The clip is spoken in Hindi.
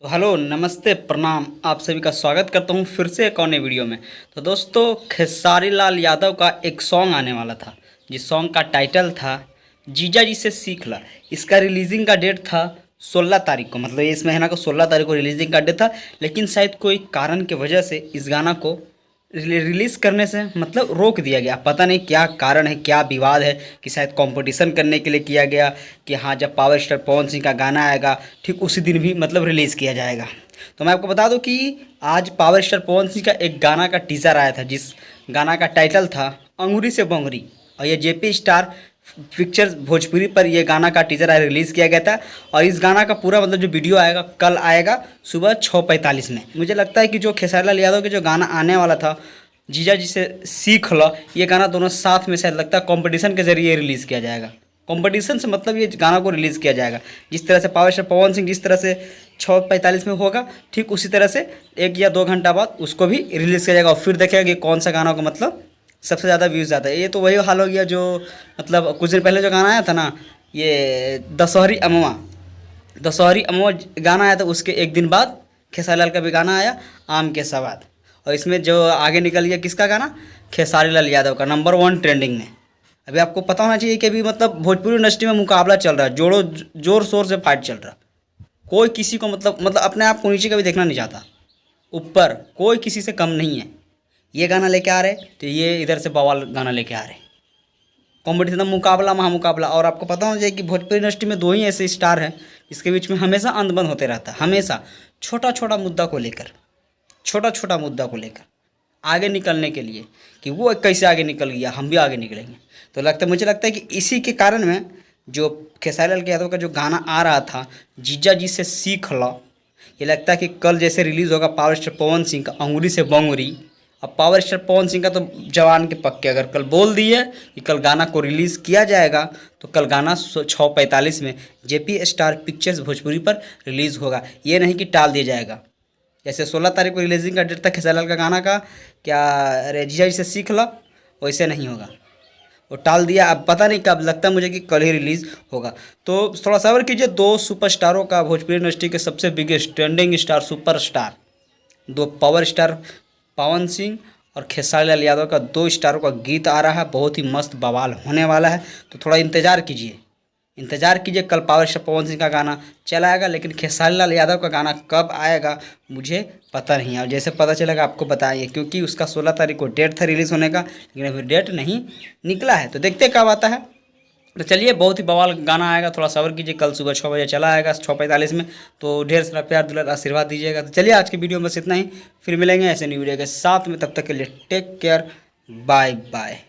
तो हेलो नमस्ते प्रणाम, आप सभी का स्वागत करता हूँ फिर से एक और नए वीडियो में। तो दोस्तों, खेसारी लाल यादव का एक सॉन्ग आने वाला था जिस सॉन्ग का टाइटल था जीजा जी से सीख ला। इसका रिलीजिंग का डेट था 16 तारीख को, मतलब इस महीना को 16 तारीख को रिलीजिंग का डेट था। लेकिन शायद कोई कारण की वजह से इस गाना को रिलीज़ करने से मतलब रोक दिया गया। पता नहीं क्या कारण है, क्या विवाद है कि शायद कंपटीशन करने के लिए किया गया कि हाँ, जब पावर स्टार पवन सिंह का गाना आएगा ठीक उसी दिन भी मतलब रिलीज़ किया जाएगा। तो मैं आपको बता दूं कि आज पावर स्टार पवन सिंह का एक गाना का टीज़र आया था जिस गाना का टाइटल था अंगूरी से बंगुरी, और ये जेपी स्टार पिक्चर्स भोजपुरी पर ये गाना का टीज़र रिलीज़ किया गया था। और इस गाना का पूरा मतलब जो वीडियो आएगा कल आएगा सुबह 6:45 में। मुझे लगता है कि जो खेसारी लाल यादव के जो गाना आने वाला था जीजा जी से सीख लो, ये गाना दोनों साथ में शायद लगता है कंपटीशन के जरिए रिलीज़ किया जाएगा। कंपटीशन से मतलब ये गाना को रिलीज़ किया जाएगा। जिस तरह से पावर स्टार पवन सिंह जिस तरह से 6:45 में होगा ठीक उसी तरह से 1 या 2 घंटा बाद उसको भी रिलीज़ किया जाएगा। और फिर देखेगा कि कौन सा गाना को मतलब सबसे ज़्यादा व्यूज़ आता है। ये तो वही हाल हो गया जो मतलब कुछ दिन पहले जो गाना आया था ना, ये दशहरी अमवा गाना आया था, उसके एक दिन बाद खेसारी लाल का भी गाना आया आम के सवाद। और इसमें जो आगे निकल गया किसका गाना, खेसारी लाल यादव का नंबर 1 ट्रेंडिंग में। अभी आपको पता होना चाहिए कि अभी मतलब भोजपुरी इंडस्ट्री में मुकाबला चल रहा है, जोर शोर से फाइट चल रहा है। कोई किसी को मतलब अपने आप को नीचे कभी देखना नहीं चाहता, ऊपर कोई किसी से कम नहीं है। ये गाना लेके आ रहे तो ये इधर से बवाल गाना लेके आ रहे, कॉम्पिटिशन मुकाबला महामुकाबला। और आपको पता होना चाहिए कि भोजपुरी इंडस्ट्री में 2 ही ऐसे स्टार हैं जिसके बीच में हमेशा अनबन होते रहता है, हमेशा छोटा छोटा मुद्दा को लेकर आगे निकलने के लिए कि वो कैसे आगे निकल गया हम भी आगे निकलेंगे। तो मुझे लगता है कि इसी के कारण में जो खेसारी लाल यादव का जो गाना आ रहा था जीजा जी से सीख लो, ये लगता है कि कल जैसे रिलीज़ होगा पावर स्टार पवन सिंह का अंगूरी से बंगुरी। अब पावर स्टार पवन सिंह का तो जवान के पक्के अगर कल बोल दिए कि कल गाना को रिलीज़ किया जाएगा तो कल गाना 6:45 में जेपी स्टार पिक्चर्स भोजपुरी पर रिलीज़ होगा। ये नहीं कि टाल दिया जाएगा। जैसे 16 तारीख को रिलीजिंग का डेट था खेसारी लाल का गाना का, क्या अरे जीजा जी से सीख लो, वैसे नहीं होगा, वो टाल दिया। अब पता नहीं कब, लगता है मुझे कि कल ही रिलीज़ होगा। तो थोड़ा सब्र कीजिए। 2 सुपरस्टारों का, भोजपुरी इंडस्ट्री के सबसे biggest trending star superstar, 2 power star Pawan Singh और खेसारी लाल यादव का 2 स्टारों का गीत आ रहा है, बहुत ही मस्त बवाल होने वाला है। तो थोड़ा इंतज़ार कीजिए। कल पावर स्टार पवन सिंह का गाना चला आएगा, लेकिन खेसारी लाल यादव का गाना कब आएगा मुझे पता नहीं है। और जैसे पता चलेगा आपको बताएंगे, क्योंकि उसका 16 तारीख को डेट था रिलीज़ होने का, लेकिन अभी डेट नहीं निकला है। तो देखते कब आता है। तो चलिए, बहुत ही बवाल गाना आएगा, थोड़ा सब्र कीजिए। कल सुबह 6 बजे चला आएगा 6:45 में। तो ढेर सारा प्यार दुलार आशीर्वाद दीजिएगा। तो चलिए, आज की वीडियो में बस इतना ही। फिर मिलेंगे ऐसे न्यू वीडियो के साथ में, तब तक के लिए टेक केयर, बाय बाय।